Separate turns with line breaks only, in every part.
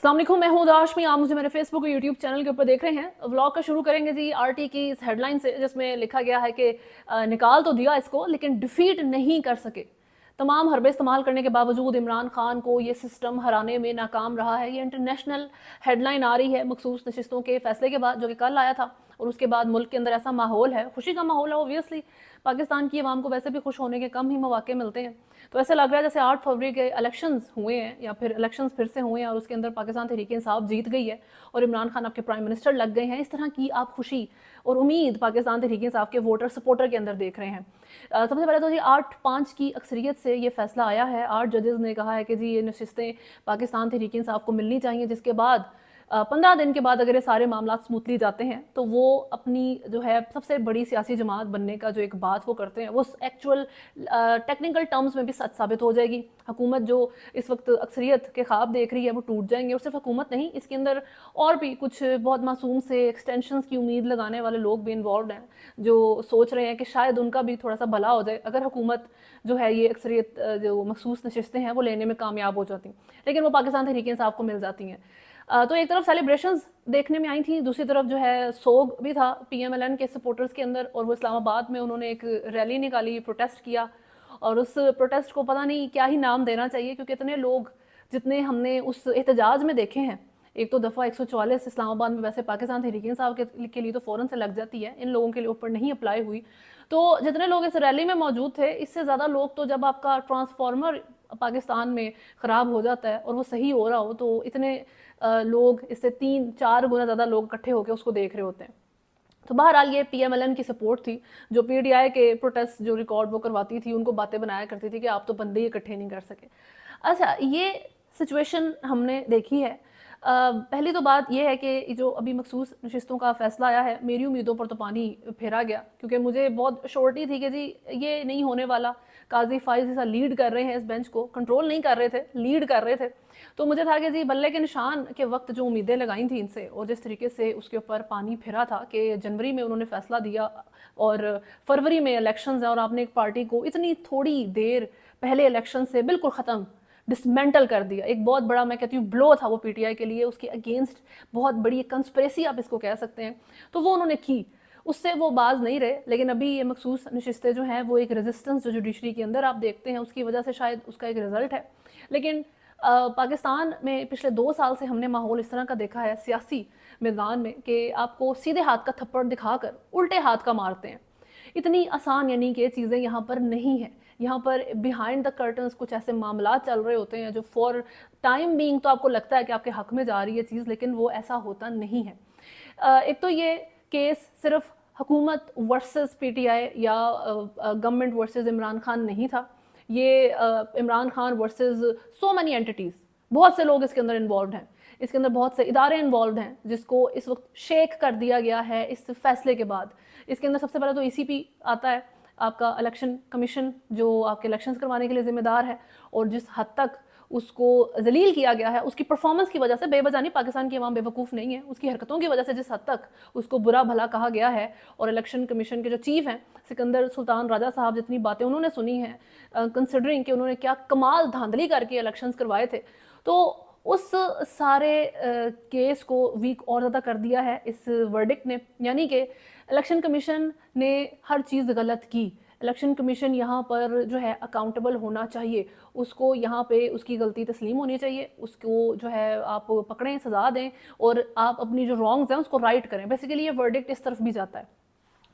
अस्सलाम वालेकुम, मैं हूं दाशमी। आप मुझे मेरे फेसबुक और यूट्यूब चैनल के ऊपर देख रहे हैं। व्लॉग का शुरू करेंगे जी आरटी की इस हेडलाइन से, जिसमें लिखा गया है कि निकाल तो दिया इसको लेकिन डिफीट नहीं कर सके। तमाम हरबे इस्तेमाल करने के बावजूद इमरान खान को ये सिस्टम हराने में नाकाम रहा है। ये इंटरनेशनल हेडलाइन आ रही है मखसूस नशिस्तों के फैसले के बाद, जो कि कल आया था। और उसके बाद मुल्क के अंदर ऐसा माहौल है, खुशी का माहौल है। ओबियसली पाकिस्तान की आवाम को वैसे भी खुश होने के कम ही मौके मिलते हैं। तो ऐसा लग रहा है जैसे 8 फरवरी के इलेक्शंस हुए हैं या फिर इलेक्शंस फिर से हुए हैं और उसके अंदर पाकिस्तान तहरीक इंसाफ जीत गई है और इमरान खान आपके प्राइम मिनिस्टर लग गए हैं। इस तरह की आप खुशी और उम्मीद पाकिस्तान तहरीक इंसाफ के वोटर सपोर्टर के अंदर देख रहे हैं। सबसे पहले तो जी 8-5 की अक्सरियत से ये फैसला आया है। 8 जजेस ने कहा है कि जी ये नशिस्तें पाकिस्तान तहरीक इंसाफ को मिलनी चाहिए, जिसके बाद 15 दिन के बाद अगर ये सारे मामला स्मूथली जाते हैं तो वो अपनी जो है सबसे बड़ी सियासी जमात बनने का जो एक बात वो करते हैं वो एक्चुअल टेक्निकल टर्म्स में भी सच साबित हो जाएगी। हुकूमत जो इस वक्त अक्सरियत के ख्वाब देख रही है वो टूट जाएंगे। और सिर्फ हुकूमत नहीं, इसके अंदर और भी कुछ बहुत मासूम से एक्सटेंशंस की उम्मीद लगाने वाले लोग भी इन्वॉल्व हैं, जो सोच रहे हैं कि शायद उनका भी थोड़ा सा भला हो जाए अगर हुकूमत जो है ये अक्सरियत जो मखसूस नशिस्तें हैं वो लेने में कामयाब हो जाती, लेकिन वो पाकिस्तान तहरीक इंसाफ को मिल जाती हैं। तो एक तरफ सेलिब्रेशंस देखने में आई थी, दूसरी तरफ जो है सोग भी था पीएमएलएन के सपोर्टर्स के अंदर। और वो इस्लामाबाद में उन्होंने एक रैली निकाली, प्रोटेस्ट किया। और उस प्रोटेस्ट को पता नहीं क्या ही नाम देना चाहिए, क्योंकि इतने लोग जितने हमने उस एहतजाज में देखे हैं। एक तो दफ़ा 144 इस्लामाबाद में वैसे पाकिस्तान तहरीक इंसाफ के लिए तो फ़ौरन से लग जाती है, इन लोगों के लिए ऊपर नहीं अप्लाई हुई। तो जितने लोग इस रैली में मौजूद थे, इससे ज़्यादा लोग तो जब आपका ट्रांसफार्मर पाकिस्तान में ख़राब हो जाता है और वो सही हो रहा हो तो इतने लोग, इससे 3-4 गुना ज़्यादा लोग इकट्ठे होकर उसको देख रहे होते हैं। तो बहरहाल ये पीएमएलएन की सपोर्ट थी, जो पीटीआई के प्रोटेस्ट जो रिकॉर्ड वो करवाती थी उनको बातें बनाया करती थी कि आप तो बंदे ही इकट्ठे नहीं कर सके। अच्छा, ये सिचुएशन हमने देखी है। पहली तो बात यह है कि जो अभी मखसूस नशिस्तों का फैसला आया है, मेरी उम्मीदों पर तो पानी फेरा गया, क्योंकि मुझे बहुत श्योरिटी थी कि जी ये नहीं होने वाला। काजी फाइज जैसा लीड कर रहे हैं, इस बेंच को कंट्रोल नहीं कर रहे थे, लीड कर रहे थे। तो मुझे था कि जी बल्ले के निशान के वक्त जो उम्मीदें लगाई थी इनसे और जिस तरीके से उसके ऊपर पानी फिरा था कि जनवरी में उन्होंने फैसला दिया और फरवरी में इलेक्शंस हैं और आपने एक पार्टी को इतनी थोड़ी देर पहले इलेक्शन से बिल्कुल ख़त्म डिसमेंटल कर दिया। एक बहुत बड़ा, मैं कहती हूँ, ब्लो था वो पीटीआई के लिए, उसके अगेंस्ट बहुत बड़ी कंस्पिरेसी आप इसको कह सकते हैं। तो वो उन्होंने की, उससे वो बाज नहीं रहे। लेकिन अभी ये मखसूस नशिस्तें जो हैं वो एक रेजिस्टेंस जो जुडिशरी के अंदर आप देखते हैं उसकी वजह से शायद उसका एक रिजल्ट है। लेकिन पाकिस्तान में पिछले 2 साल से हमने माहौल इस तरह का देखा है सियासी मैदान में कि आपको सीधे हाथ का थप्पड़ दिखाकर उल्टे हाथ का मारते हैं। इतनी आसान यानी कि चीज़ें यहाँ पर नहीं है। यहाँ पर बिहाइंड द कर्टन्स कुछ ऐसे मामला चल रहे होते हैं जो फॉर टाइम बीइंग तो आपको लगता है कि आपके हक में जा रही है चीज़, लेकिन वो ऐसा होता नहीं है। एक तो ये केस सिर्फ हुकूमत वर्सेस पीटीआई या गवर्नमेंट वर्सेस इमरान खान नहीं था। ये Imran Khan versus so many entities, बहुत से लोग इसके अंदर इन्वॉल्व हैं। इसके अंदर बहुत से इदारे इन्वॉल्व हैं जिसको इस वक्त शेक कर दिया गया है इस फैसले के बाद। इसके अंदर सबसे पहले तो ईसीपी आता है, आपका इलेक्शन कमीशन, जो आपके इलेक्शंस करवाने के लिए जिम्मेदार है। और जिस हद तक उसको जलील किया गया है उसकी परफॉर्मेंस की वजह से, बेवजह नहीं, पाकिस्तान की आवाम बेवकूफ़ नहीं है, उसकी हरकतों की वजह से जिस हद तक उसको बुरा भला कहा गया है। और इलेक्शन कमीशन के जो चीफ हैं सिकंदर सुल्तान राजा साहब, जितनी बातें उन्होंने सुनी हैं, कंसिडरिंग कि उन्होंने क्या कमाल धांधली करके इलेक्शंस करवाए थे, तो उस सारे केस को वीक और ज़्यादा कर दिया है इस वर्डिक्ट ने। यानी कि इलेक्शन कमीशन ने हर चीज़ गलत की। इलेक्शन कमीशन यहाँ पर जो है अकाउंटेबल होना चाहिए, उसको यहाँ पे उसकी गलती तस्लीम होनी चाहिए, उसको जो है आप पकड़ें, सज़ा दें और आप अपनी जो रॉन्ग्स हैं उसको राइट करें। बेसिकली ये वर्डिक्ट इस तरफ भी जाता है।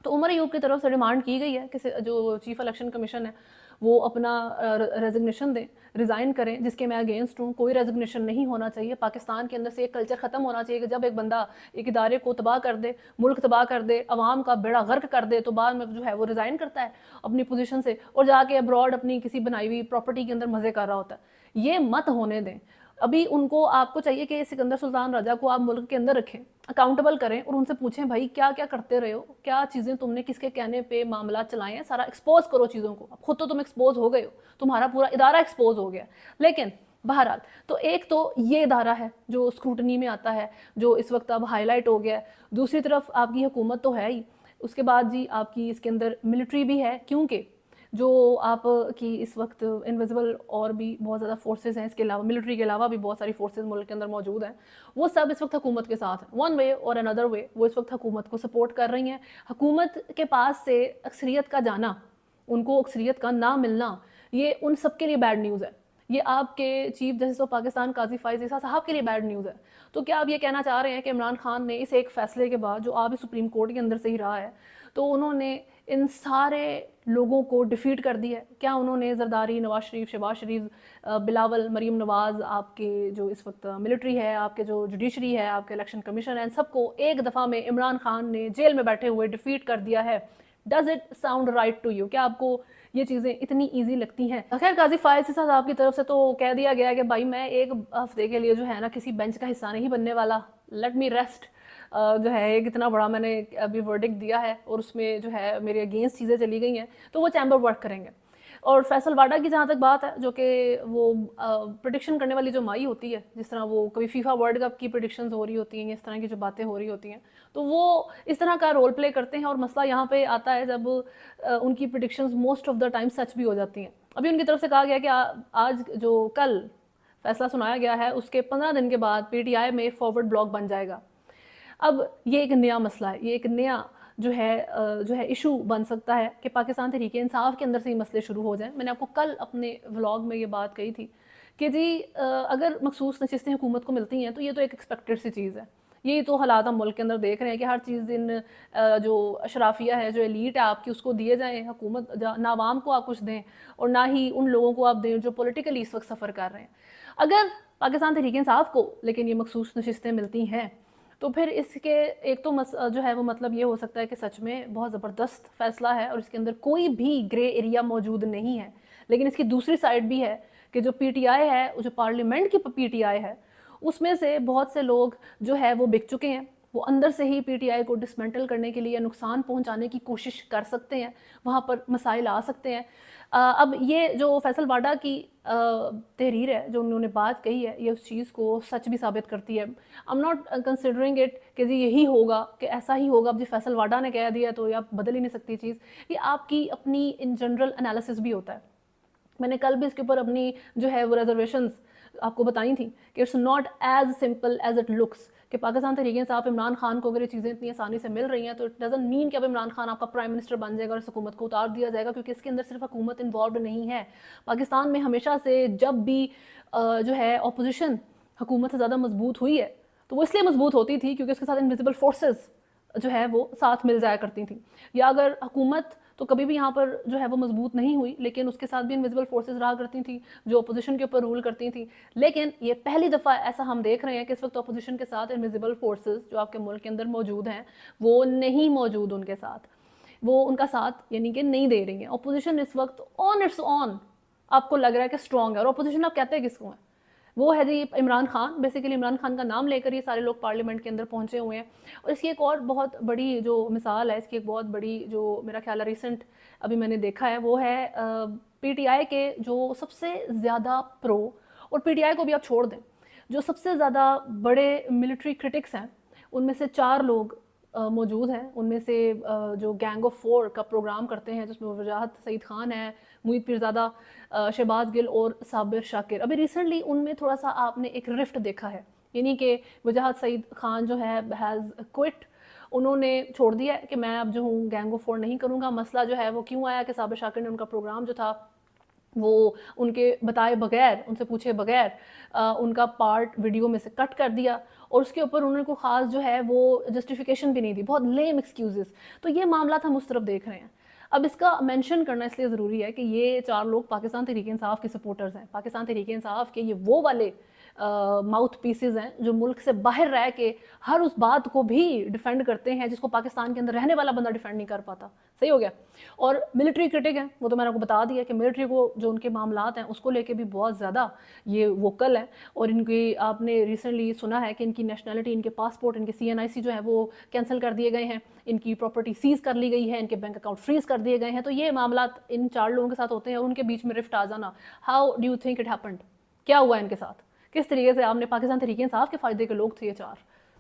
तो उमर अयूब की तरफ से डिमांड की गई है कि जो चीफ इलेक्शन कमीशन है वो अपना रेजिग्नेशन दें, रिज़ाइन करें, जिसके मैं अगेंस्ट हूँ। कोई रेजिग्नेशन नहीं होना चाहिए। पाकिस्तान के अंदर से एक कल्चर ख़त्म होना चाहिए कि जब एक बंदा एक इदारे को तबाह कर दे, मुल्क तबाह कर दे, अवाम का बेड़ा गर्क कर दे, तो बाद में जो है वो रिज़ाइन करता है अपनी पोजीशन से और जाके अब्रॉड अपनी किसी बनाई हुई प्रॉपर्टी के अंदर मज़े कर रहा होता है। ये मत होने दें। अभी उनको, आपको चाहिए कि सिकंदर सुल्तान राजा को आप मुल्क के अंदर रखें, अकाउंटेबल करें और उनसे पूछें भाई क्या क्या करते रहे हो, क्या चीज़ें तुमने किसके कहने पे मामला चलाए हैं, सारा एक्सपोज करो चीज़ों को। अब खुद तो तुम एक्सपोज हो गए हो, तुम्हारा पूरा इदारा एक्सपोज हो गया। लेकिन बहरहाल, तो एक तो ये इदारा है जो स्क्रूटनी में आता है, जो इस वक्त अब हाईलाइट हो गया है। दूसरी तरफ आपकी हुकूमत तो है ही, उसके बाद जी आपकी इसके अंदर मिलिट्री भी है, क्योंकि जो आप की इस वक्त इनविजिबल और भी बहुत ज़्यादा फोर्सेस हैं, इसके अलावा मिलिट्री के अलावा भी बहुत सारी फोर्सेस मुल्क के अंदर मौजूद हैं, वो सब इस वक्त हुकूमत के साथ हैं। वन वे और अनदर वे वो इस वक्त हुकूमत को सपोर्ट कर रही हैं। हुकूमत के पास से अक्सरियत का जाना, उनको अक्सरियत का ना मिलना, ये उन सब के लिए बैड न्यूज़ है। ये आपके चीफ जस्टिस ऑफ पाकिस्तान काजी फाइज ईसा साहब के लिए बैड न्यूज़ है। तो क्या आप ये कहना चाह रहे हैं कि इमरान खान ने इस एक फैसले के बाद, जो आप सुप्रीम कोर्ट के अंदर से ही रहा है, तो उन्होंने इन सारे लोगों को डिफीट कर दिया है? क्या उन्होंने जरदारी, नवाज शरीफ, शहबाज शरीफ, बिलावल, मरीम नवाज, आपके जो इस वक्त मिलिट्री है, आपके जो जुडिशरी है, आपके इलेक्शन कमीशन है, इन सबको एक दफ़ा में इमरान खान ने जेल में बैठे हुए डिफीट कर दिया है? Does it sound right to you? क्या आपको ये चीज़ें इतनी ईजी लगती हैं? खैर, काजी फायज ईसा साहब की तरफ से तो कह दिया गया कि भाई मैं एक हफ्ते के लिए जो है ना किसी बेंच का हिस्सा नहीं बनने वाला, लेट मी रेस्ट। जो है एक इतना बड़ा मैंने अभी वर्डिक्ट दिया है और उसमें जो है मेरे अगेंस्ट चीज़ें चली गई हैं, तो वो चैम्बर वर्क करेंगे। और फैसल वाडा की जहाँ तक बात है, जो कि वो प्रिडिक्शन करने वाली जो माई होती है, जिस तरह वो कभी फीफा वर्ल्ड कप की प्रिडिक्शंस हो रही होती हैं, इस तरह की जो बातें हो रही होती हैं, तो वो इस तरह का रोल प्ले करते हैं। और मसला यहाँ पे आता है जब उनकी predictions most of the time सच भी हो जाती हैं। अभी उनकी तरफ से कहा गया कि आज जो कल फैसला सुनाया गया है, उसके 15 दिन के बाद PTI में फॉरवर्ड ब्लॉक बन जाएगा। अब ये एक नया मसला है, ये एक नया जो है इशू बन सकता है कि पाकिस्तान तहरीक इंसाफ के अंदर से ही मसले शुरू हो जाएं। मैंने आपको कल अपने व्लॉग में ये बात कही थी कि जी अगर मखसूस नशिस्तें हुकूमत को मिलती हैं तो ये तो एक एक्सपेक्टेड सी चीज़ है। यही तो हालात हम मुल्क के अंदर देख रहे हैं कि हर चीज़ इन जो अशराफिया है, जो एलीट है आपकी, उसको दिए जाएँ। हुकूमत ना आवाम को आप कुछ दें और ना ही उन लोगों को आप दें जो पॉलिटिकली इस वक्त सफ़र कर रहे हैं। अगर पाकिस्तान तहरीक इंसाफ को लेकिन ये मखसूस नशिस्तें मिलती हैं, तो फिर इसके एक तो जो है वो मतलब ये हो सकता है कि सच में बहुत ज़बरदस्त फैसला है और इसके अंदर कोई भी ग्रे एरिया मौजूद नहीं है। लेकिन इसकी दूसरी साइड भी है कि जो PTI है, जो पार्लियामेंट की PTI है, उसमें से बहुत से लोग जो है वो बिक चुके हैं। वो अंदर से ही PTI को डिसमेंटल करने के लिए नुकसान पहुंचाने की कोशिश कर सकते हैं, वहाँ पर मसाइल आ सकते हैं। अब ये जो फैसल वाडा की तहरीर है, जो उन्होंने बात कही है, ये उस चीज़ को सच भी साबित करती है। I am not considering it कि जी यही होगा, कि ऐसा ही होगा। अब जी फैसल वाडा ने कह दिया तो ये आप बदल ही नहीं सकती चीज़। ये आपकी अपनी इन जनरल एनालिसिस भी होता है। मैंने कल भी इसके ऊपर अपनी जो है वो रिजर्वेशंस आपको बताई थी कि it's not as simple as it looks, कि पाकिस्तान तहरीक इंसाफ इमरान खान को अगर ये चीज़ें इतनी आसानी से मिल रही हैं तो इट डजंट मीन कि अब इमरान खान आपका प्राइम मिनिस्टर बन जाएगा और इस हुकूमत को उतार दिया जाएगा, क्योंकि इसके अंदर सिर्फ हुकूमत इन्वॉल्व नहीं है। पाकिस्तान में हमेशा से जब भी जो है अपोजिशन हुकूमत से ज़्यादा मजबूत हुई है, तो वो इसलिए मजबूत होती थी क्योंकि उसके साथ इनविजिबल फोर्सेस जो है वो साथ मिल जाया करती थी। या अगर हुकूमत तो कभी भी यहाँ पर जो है वो मजबूत नहीं हुई, लेकिन उसके साथ भी इनविजिबल फोर्सेस रहा करती थी जो अपोजिशन के ऊपर रूल करती थी। लेकिन ये पहली दफ़ा ऐसा हम देख रहे हैं कि इस वक्त अपोजिशन के साथ इनविजिबल फोर्सेस जो आपके मुल्क के अंदर मौजूद हैं, वो नहीं मौजूद उनके साथ, वो उनका साथ यानी कि नहीं दे रही हैं। अपोजिशन इस वक्त ऑन इट्स ऑन आपको लग रहा है कि स्ट्रॉन्ग है। और अपोजिशन आप कहते हैं किसको है? वो है जी इमरान खान। बेसिकली इमरान खान का नाम लेकर ये सारे लोग पार्लियामेंट के अंदर पहुंचे हुए हैं। और इसकी एक और बहुत बड़ी जो मिसाल है, इसकी एक बहुत बड़ी जो मेरा ख्याल है रिसेंट अभी मैंने देखा है, वो है PTI के जो सबसे ज़्यादा प्रो, और PTI को भी आप छोड़ दें, जो सबसे ज़्यादा बड़े मिलिट्री क्रिटिक्स हैं, उनमें से 4 लोग मौजूद हैं। उनमें से जो गैंग ऑफ 4 का प्रोग्राम करते हैं, जिसमें वजाहत सईद खान है, मुईद पीरज़ादा, शहबाज गिल और साबिर शाकिर। अभी रिसेंटली उनमें थोड़ा सा आपने एक रिफ्ट देखा है, यानी कि वजाहत सईद खान जो है हैज़ क्विट, उन्होंने छोड़ दिया कि मैं अब जो हूँ गैंग ऑफ 4 नहीं करूँगा। मसला जो है वो क्यों आया कि साबिर शाकिर ने उनका प्रोग्राम जो था वो उनके बताए बगैर, उनसे पूछे बगैर उनका पार्ट वीडियो में से कट कर दिया, और उसके ऊपर उन्होंने कोई ख़ास जो है वो जस्टिफिकेशन भी नहीं दी, बहुत लेम एक्सक्यूजेस। तो ये मामला हम उस तरफ देख रहे हैं। अब इसका मेंशन करना इसलिए ज़रूरी है कि ये 4 लोग पाकिस्तान तहरीक इंसाफ के सपोर्टर्स हैं। पाकिस्तान तहरीक इंसाफ के ये वो वाले माउथ पीसेज हैं जो मुल्क से बाहर रह के हर उस बात को भी डिफेंड करते हैं जिसको पाकिस्तान के अंदर रहने वाला बंदा डिफेंड नहीं कर पाता। सही हो गया। और मिलिट्री क्रिटिक हैं, वो तो मैंने आपको बता दिया कि मिलिट्री को जो उनके मामलात हैं उसको लेके भी बहुत ज़्यादा ये वोकल है। और इनकी आपने रिसेंटली सुना है कि इनकी नेशनलिटी, इनके पासपोर्ट, इनके CNIC जो है वो कैंसिल कर दिए गए हैं, इनकी प्रॉपर्टी सीज कर ली गई है, इनके बैंक अकाउंट फ्रीज कर दिए गए हैं। तो ये मामलात इन 4 लोगों के साथ होते हैं और उनके बीच में रिफ्ट आ जाना, how do you think it happened? क्या हुआ इनके साथ? किस तरीके से? आपने पाकिस्तान तहरीक इंसाफ के फ़ायदे के लोग थे ये 4,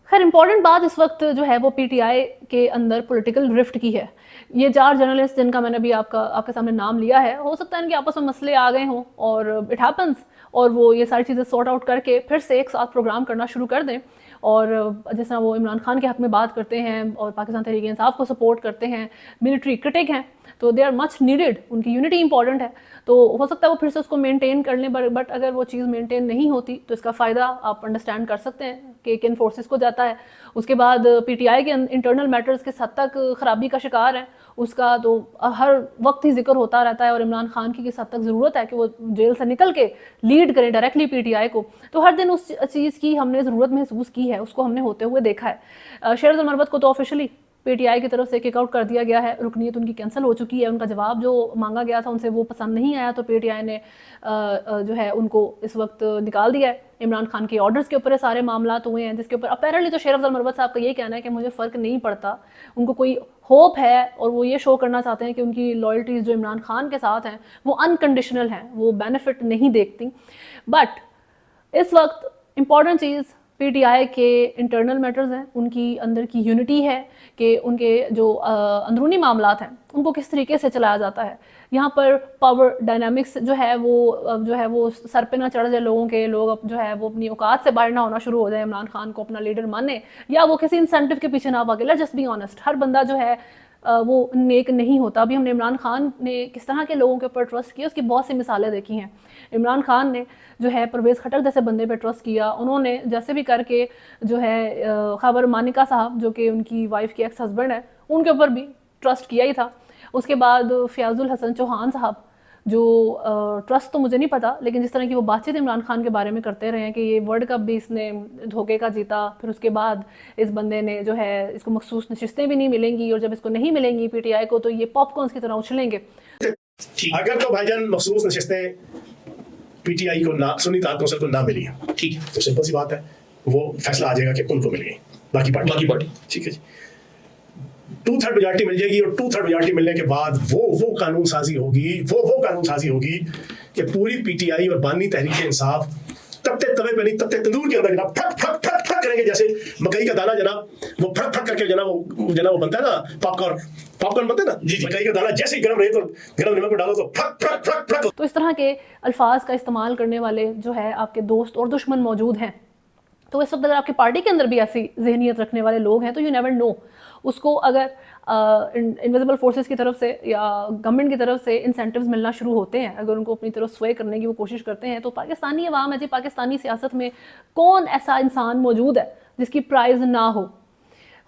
खैर इंपॉर्टेंट बात इस वक्त जो है वो पीटीआई के अंदर पॉलिटिकल रिफ्ट की है। ये 4 जर्नलिस्ट जिनका मैंने अभी आपके सामने नाम लिया है, हो सकता है इनके आपस में मसले आ गए हों और इट हैपन्स, और वो ये सारी चीज़ें सॉर्ट आउट करके फिर से एक साथ प्रोग्राम करना शुरू कर दें। और जिस तरह वो इमरान खान के हक़ में बात करते हैं और पाकिस्तान तहरीक इंसाफ को सपोर्ट करते हैं, मिलिट्री क्रिटिक हैं, तो दे आर मच नीडेड, उनकी यूनिटी इंपॉर्टेंट है। तो हो सकता है वो फिर से उसको मेंटेन कर लें, बट अगर वो चीज़ मेंटेन नहीं होती तो इसका फ़ायदा आप अंडरस्टैंड कर सकते हैं कि किन फोर्सेस को जाता है। उसके बाद पीटीआई के इंटरनल मैटर्स किस हद तक ख़राबी का शिकार है उसका तो हर वक्त ही जिक्र होता रहता है, और इमरान खान की किस हद तक ज़रूरत है कि वो जेल से निकल के लीड करें डायरेक्टली पीटीआई को, तो हर दिन उस चीज़ की हमने ज़रूरत महसूस की है, उसको हमने होते हुए देखा है। शेर अफजल मरवत को तो ऑफिशियली पीटीआई की तरफ से किक आउट कर दिया गया है, रुकनीत उनकी कैंसिल हो चुकी है, उनका जवाब जो मांगा गया था उनसे वो पसंद नहीं आया, तो पीटीआई ने जो है उनको इस वक्त निकाल दिया है। इमरान खान के ऑर्डर्स के ऊपर सारे मामला हुए हैं, जिसके ऊपर अपेरेंटली तो शेर अफजल मरवत साहब का ये कहना है कि मुझे फ़र्क नहीं पड़ता, उनको कोई होप है और वो ये शो करना चाहते हैं कि उनकी लॉयल्टीज़ जो इमरान खान के साथ हैं वो अनकंडीशनल हैं, वो बेनिफिट नहीं देखती। बट इस वक्त इम्पॉर्टेंट चीज़ पीटीआई के इंटरनल मैटर्स हैं, उनकी अंदर की यूनिटी है कि उनके जो अंदरूनी मामलात हैं उनको किस तरीके से चलाया जाता है। यहाँ पर पावर डायनामिक्स जो है वो सर पे ना चढ़ जाए लोगों के, लोग जो है वो अपनी औकात से बाहर ना होना शुरू हो जाए, इमरान खान को अपना लीडर माने या वो किसी इंसेंटिव के पीछे ना भागे। लेट्स जस्ट बी ऑनेस्ट, हर बंदा जो है वो नेक नहीं होता। अभी हमने इमरान खान ने किस तरह के लोगों के ऊपर ट्रस्ट किया उसकी बहुत सी मिसालें देखी हैं। इमरान खान ने जो है परवेज़ खटक जैसे बंदे पे ट्रस्ट किया, उन्होंने जैसे भी करके जो है खबर मानिका साहब जो कि उनकी वाइफ के एक्स हस्बैंड है उनके ऊपर भी ट्रस्ट किया ही था। उसके बाद फ़याज़ुल हसन चौहान साहब जो ट्रस्ट तो मुझे नहीं पता, लेकिन जिस तरह की वो बातचीत इमरान खान के बारे में करते रहे हैं कि ये वर्ल्ड कप भी इसने धोखे का जीता, फिर उसके बाद इस बंदे ने जो है इसको मखसूस नशिस्तें भी नहीं मिलेंगी और जब इसको नहीं मिलेंगी पीटीआई को तो ये पॉपकॉर्न्स की तरह उछलेंगे।
अगर तो भाईजान मखसूस नशिस्तें पीटीआई को ना, सुन्नी ताकत कौंसिल को ना मिली, ठीक है, तो सिंपल सी बात है वो फैसला आ जाएगा कि उनको मिल गई, बाकी पार्टी ठीक है जी, 2/3 मेजॉरिटी मिल जाएगी और 2/3 मेजॉरिटी मिलने के बाद वो कानून साजी होगी कि पूरी पीटीआई और बानी तहरीक इंसाफ तपते तवे पे नहीं तपते तंदूर के अंदर जनाब फट फट फट फट करेंगे, जैसे मकई का दाना जनाब वो फट फट करके जनाब वो बनता है ना, पॉपकॉर्न बनता है ना जी, मकई का दाना जैसे ही गर्म रहे तो गर्म नमक में डालो तो फट फट फट फट।
तो इस तरह के अल्फाज का इस्तेमाल करने वाले जो है आपके दोस्त और दुश्मन मौजूद हैं। तो इस वक्त अगर आपकी पार्टी के अंदर भी ऐसी जहनीत रखने वाले लोग हैं तो यू नेवर नो, उसको अगर इनविजिबल फोर्सेस की तरफ से या गवर्नमेंट की तरफ से इंसेंटिव्स मिलना शुरू होते हैं, अगर उनको अपनी तरफ स्वे करने की वो कोशिश करते हैं, तो पाकिस्तानी अवाम है जी, पाकिस्तानी सियासत में कौन ऐसा इंसान मौजूद है जिसकी प्राइज़ ना हो?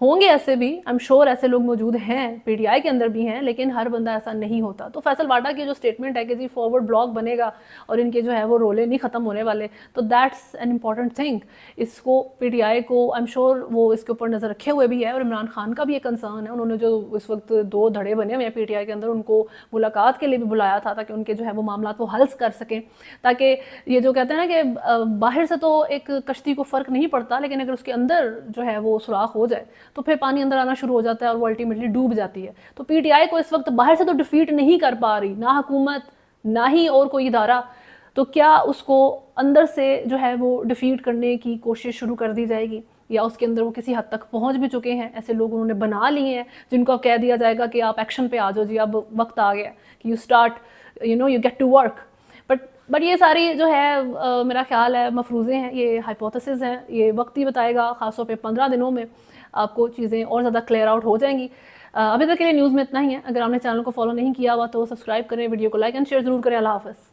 होंगे ऐसे भी, आई एम श्योर ऐसे लोग मौजूद हैं, पीटीआई के अंदर भी हैं, लेकिन हर बंदा ऐसा नहीं होता। तो फैसल वाडा की जो स्टेटमेंट है कि जी फॉरवर्ड ब्लॉक बनेगा और इनके जो है वो रोले नहीं ख़त्म होने वाले, तो दैट्स एन इम्पॉर्टेंट थिंग। इसको पीटीआई को आई एम श्योर वो इसके ऊपर नज़र रखे हुए भी है, और इमरान खान का भी एक कंसर्न है। उन्होंने जो इस वक्त 2 धड़े बने हुए हैं पीटीआई के अंदर, उनको मुलाकात के लिए भी बुलाया था ताकि उनके जो है वो मामला वो हल कर सकें, ताकि ये जो कहते हैं ना कि बाहर से तो एक कश्ती को फ़र्क नहीं पड़ता, लेकिन अगर उसके अंदर जो है वो सुराख हो जाए तो फिर पानी अंदर आना शुरू हो जाता है और वो अल्टीमेटली डूब जाती है। तो पीटीआई को इस वक्त बाहर से तो डिफीट नहीं कर पा रही, ना हुकूमत ना ही और कोई इदारा, तो क्या उसको अंदर से जो है वो डिफीट करने की कोशिश शुरू कर दी जाएगी, या उसके अंदर वो किसी हद तक पहुंच भी चुके हैं, ऐसे लोग उन्होंने बना लिए हैं जिनको अब कह दिया जाएगा कि आप एक्शन पे आ जाओ जी, अब वक्त आ गया कि you start you get to work. But ये सारी जो है मेरा ख्याल है मफरूज़े हैं, ये हाइपोथेसिस हैं, ये वक्त ही बताएगा। ख़ासतौर पे 15 दिनों में आपको चीज़ें और ज़्यादा क्लियर आउट हो जाएंगी। अभी तक के लिए न्यूज़ में इतना ही है। अगर आपने चैनल को फॉलो नहीं किया हुआ तो सब्सक्राइब करें, वीडियो को लाइक एंड शेयर ज़रूर करें। अल्लाह हाफ़िज़।